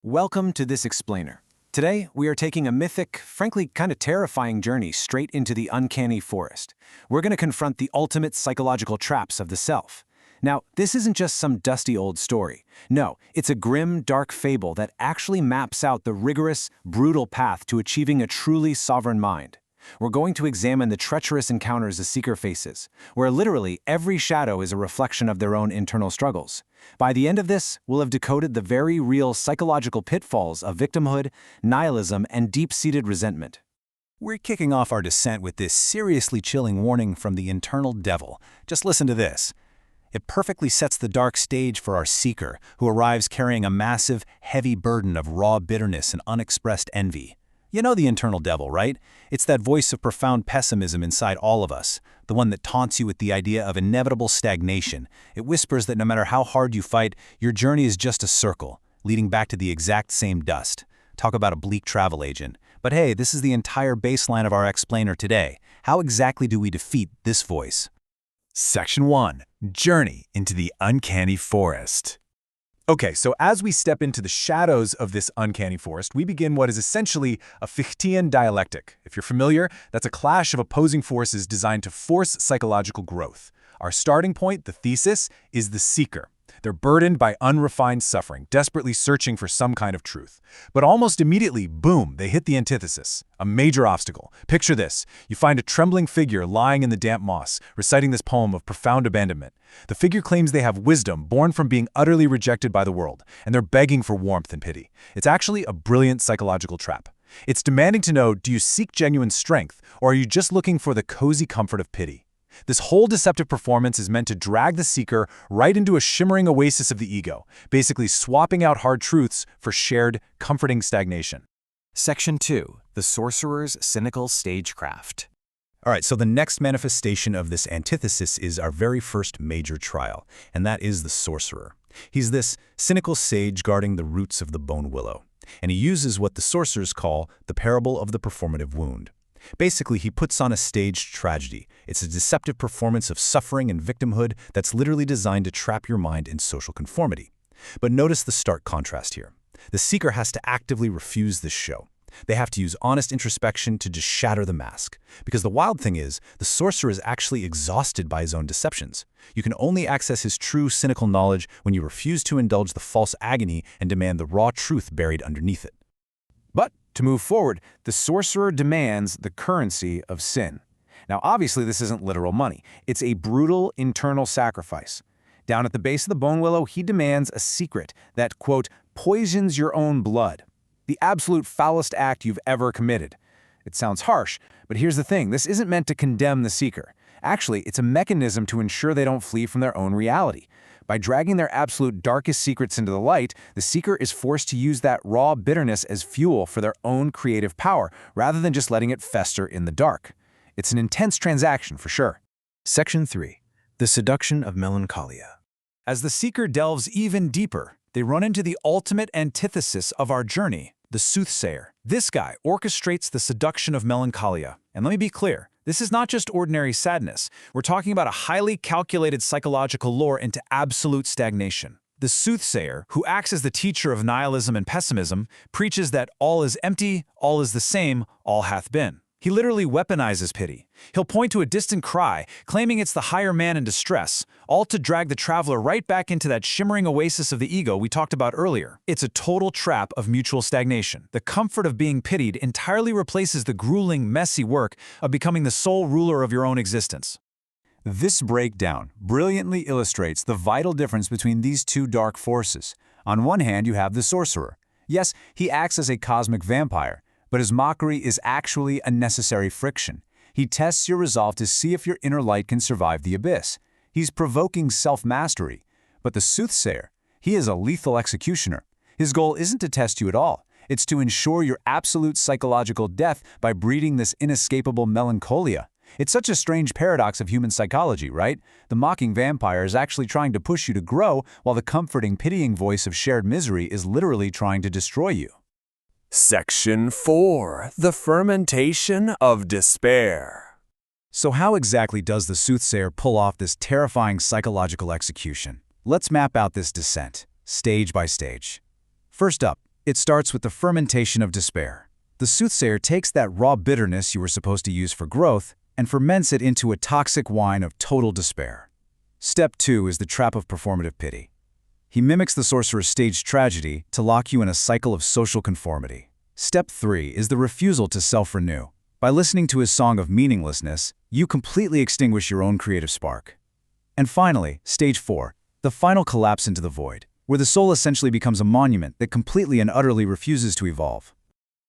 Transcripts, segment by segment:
Welcome to this explainer. Today, we are taking a mythic, frankly kind of terrifying journey straight into the uncanny forest. We're going to confront the ultimate psychological traps of the self. Now, this isn't just some dusty old story. No, it's a grim, dark fable that actually maps out the rigorous, brutal path to achieving a truly sovereign mind. We're going to examine the treacherous encounters a seeker faces, where literally every shadow is a reflection of their own internal struggles. By the end of this, we'll have decoded the very real psychological pitfalls of victimhood, nihilism, and deep-seated resentment. We're kicking off our descent with this seriously chilling warning from the internal devil. Just listen to this. It perfectly sets the dark stage for our seeker, who arrives carrying a massive, heavy burden of raw bitterness and unexpressed envy. You know the internal devil, right? It's that voice of profound pessimism inside all of us, the one that taunts you with the idea of inevitable stagnation. It whispers that no matter how hard you fight, your journey is just a circle, leading back to the exact same dust. Talk about a bleak travel agent. But hey, this is the entire baseline of our explainer today. How exactly do we defeat this voice? Section 1. Journey into the Uncanny Forest. Okay, so as we step into the shadows of this uncanny forest, we begin what is essentially a Fichtean dialectic. If you're familiar, that's a clash of opposing forces designed to force psychological growth. Our starting point, the thesis, is the seeker. They're burdened by unrefined suffering, desperately searching for some kind of truth. But almost immediately, boom, they hit the antithesis, a major obstacle. Picture this. You find a trembling figure lying in the damp moss, reciting this poem of profound abandonment. The figure claims they have wisdom born from being utterly rejected by the world, and they're begging for warmth and pity. It's actually a brilliant psychological trap. It's demanding to know, do you seek genuine strength, or are you just looking for the cozy comfort of pity? This whole deceptive performance is meant to drag the seeker right into a shimmering oasis of the ego, basically swapping out hard truths for shared, comforting stagnation. Section 2. The Sorcerer's Cynical Stagecraft. All right, so the next manifestation of this antithesis is our very first major trial, and that is the sorcerer. He's this cynical sage guarding the roots of the bone willow, and he uses what the sorcerers call the parable of the performative wound. Basically, he puts on a staged tragedy. It's a deceptive performance of suffering and victimhood that's literally designed to trap your mind in social conformity. But notice the stark contrast here. The seeker has to actively refuse this show. They have to use honest introspection to just shatter the mask. Because the wild thing is, the sorcerer is actually exhausted by his own deceptions. You can only access his true cynical knowledge when you refuse to indulge the false agony and demand the raw truth buried underneath it. But to move forward, the sorcerer demands the currency of sin. Now, obviously, this isn't literal money. It's a brutal internal sacrifice. Down at the base of the bone willow, he demands a secret that, quote, poisons your own blood. The absolute foulest act you've ever committed. It sounds harsh, but here's the thing. This isn't meant to condemn the seeker. Actually, it's a mechanism to ensure they don't flee from their own reality. By dragging their absolute darkest secrets into the light, the seeker is forced to use that raw bitterness as fuel for their own creative power, rather than just letting it fester in the dark. It's an intense transaction, for sure. Section 3. The Seduction of Melancholia. As the seeker delves even deeper, they run into the ultimate antithesis of our journey, the soothsayer. This guy orchestrates the seduction of melancholia. And let me be clear, this is not just ordinary sadness. We're talking about a highly calculated psychological lure into absolute stagnation. The soothsayer, who acts as the teacher of nihilism and pessimism, preaches that all is empty, all is the same, all hath been. He literally weaponizes pity. He'll point to a distant cry, claiming it's the higher man in distress, all to drag the traveler right back into that shimmering oasis of the ego we talked about earlier. It's a total trap of mutual stagnation. The comfort of being pitied entirely replaces the grueling, messy work of becoming the sole ruler of your own existence. This breakdown brilliantly illustrates the vital difference between these two dark forces. On one hand, you have the sorcerer. Yes, he acts as a cosmic vampire, but his mockery is actually a necessary friction. He tests your resolve to see if your inner light can survive the abyss. He's provoking self-mastery. But the soothsayer, he is a lethal executioner. His goal isn't to test you at all. It's to ensure your absolute psychological death by breeding this inescapable melancholia. It's such a strange paradox of human psychology, right? The mocking vampire is actually trying to push you to grow, while the comforting, pitying voice of shared misery is literally trying to destroy you. Section 4. The Fermentation of Despair. So how exactly does the soothsayer pull off this terrifying psychological execution? Let's map out this descent, stage by stage. First up, It starts with the fermentation of despair. The soothsayer takes that raw bitterness you were supposed to use for growth and ferments it into a toxic wine of total despair. Step 2 is the trap of performative pity. He mimics the sorcerer's staged tragedy to lock you in a cycle of social conformity. Step 3 is the refusal to self-renew. By listening to his song of meaninglessness, you completely extinguish your own creative spark. And finally, stage 4, the final collapse into the void, where the soul essentially becomes a monument that completely and utterly refuses to evolve.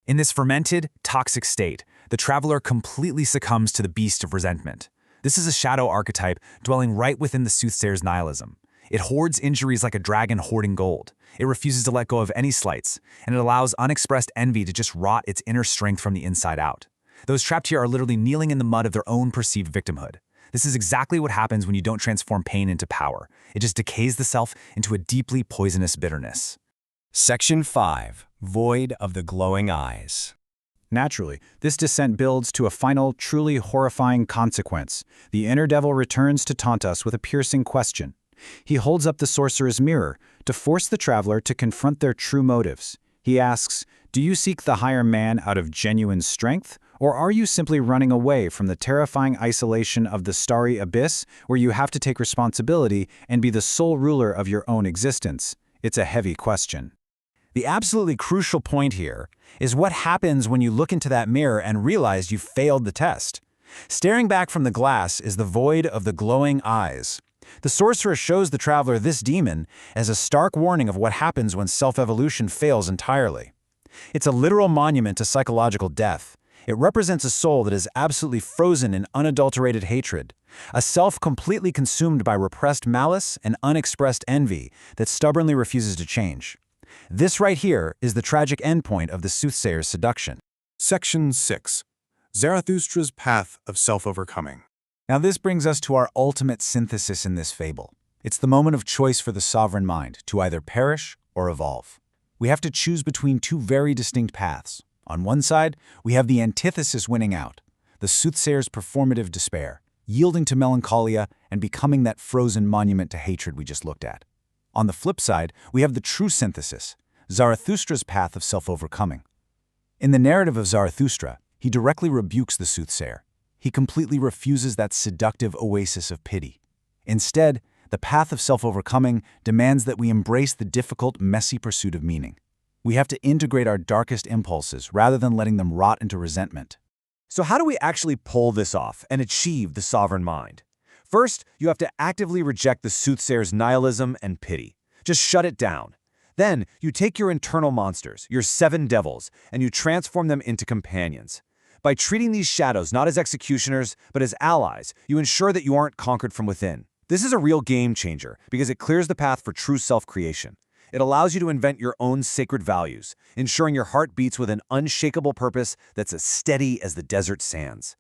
In this fermented, toxic state, the traveler completely succumbs to the beast of resentment. This is a shadow archetype dwelling right within the soothsayer's nihilism. It hoards injuries like a dragon hoarding gold. It refuses to let go of any slights, and it allows unexpressed envy to just rot its inner strength from the inside out. Those trapped here are literally kneeling in the mud of their own perceived victimhood. This is exactly what happens when you don't transform pain into power. It just decays the self into a deeply poisonous bitterness. Section 5. Void of the Glowing Eyes. Naturally, this descent builds to a final, truly horrifying consequence. The inner devil returns to taunt us with a piercing question. He holds up the sorcerer's mirror to force the traveler to confront their true motives. He asks, "Do you seek the higher man out of genuine strength, or are you simply running away from the terrifying isolation of the starry abyss where you have to take responsibility and be the sole ruler of your own existence?" It's a heavy question. The absolutely crucial point here is what happens when you look into that mirror and realize you failed the test. Staring back from the glass is the void of the glowing eyes. The sorcerer shows the traveler this demon as a stark warning of what happens when self-evolution fails entirely. It's a literal monument to psychological death. It represents a soul that is absolutely frozen in unadulterated hatred, a self completely consumed by repressed malice and unexpressed envy that stubbornly refuses to change. This right here is the tragic endpoint of the soothsayer's seduction. Section 6. Zarathustra's Path of Self-Overcoming. Now this brings us to our ultimate synthesis in this fable. It's the moment of choice for the sovereign mind to either perish or evolve. We have to choose between two very distinct paths. On one side, we have the antithesis winning out, the soothsayer's performative despair, yielding to melancholia and becoming that frozen monument to hatred we just looked at. On the flip side, we have the true synthesis, Zarathustra's path of self-overcoming. In the narrative of Zarathustra, he directly rebukes the soothsayer. He completely refuses that seductive oasis of pity. Instead, the path of self-overcoming demands that we embrace the difficult, messy pursuit of meaning. We have to integrate our darkest impulses rather than letting them rot into resentment. So how do we actually pull this off and achieve the sovereign mind? First, you have to actively reject the soothsayer's nihilism and pity. Just shut it down. Then, you take your internal monsters, your 7 devils, and you transform them into companions. By treating these shadows not as executioners, but as allies, you ensure that you aren't conquered from within. This is a real game changer because it clears the path for true self-creation. It allows you to invent your own sacred values, ensuring your heart beats with an unshakable purpose that's as steady as the desert sands.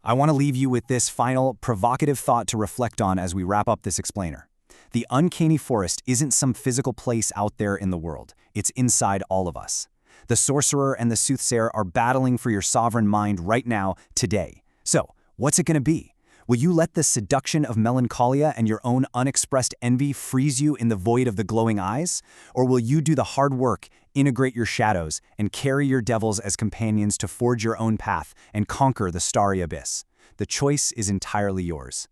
I want to leave you with this final, provocative thought to reflect on as we wrap up this explainer. The uncanny forest isn't some physical place out there in the world. It's inside all of us. The sorcerer and the soothsayer are battling for your sovereign mind right now, today. So, what's it going to be? Will you let the seduction of melancholia and your own unexpressed envy freeze you in the void of the glowing eyes? Or will you do the hard work, integrate your shadows, and carry your devils as companions to forge your own path and conquer the starry abyss? The choice is entirely yours.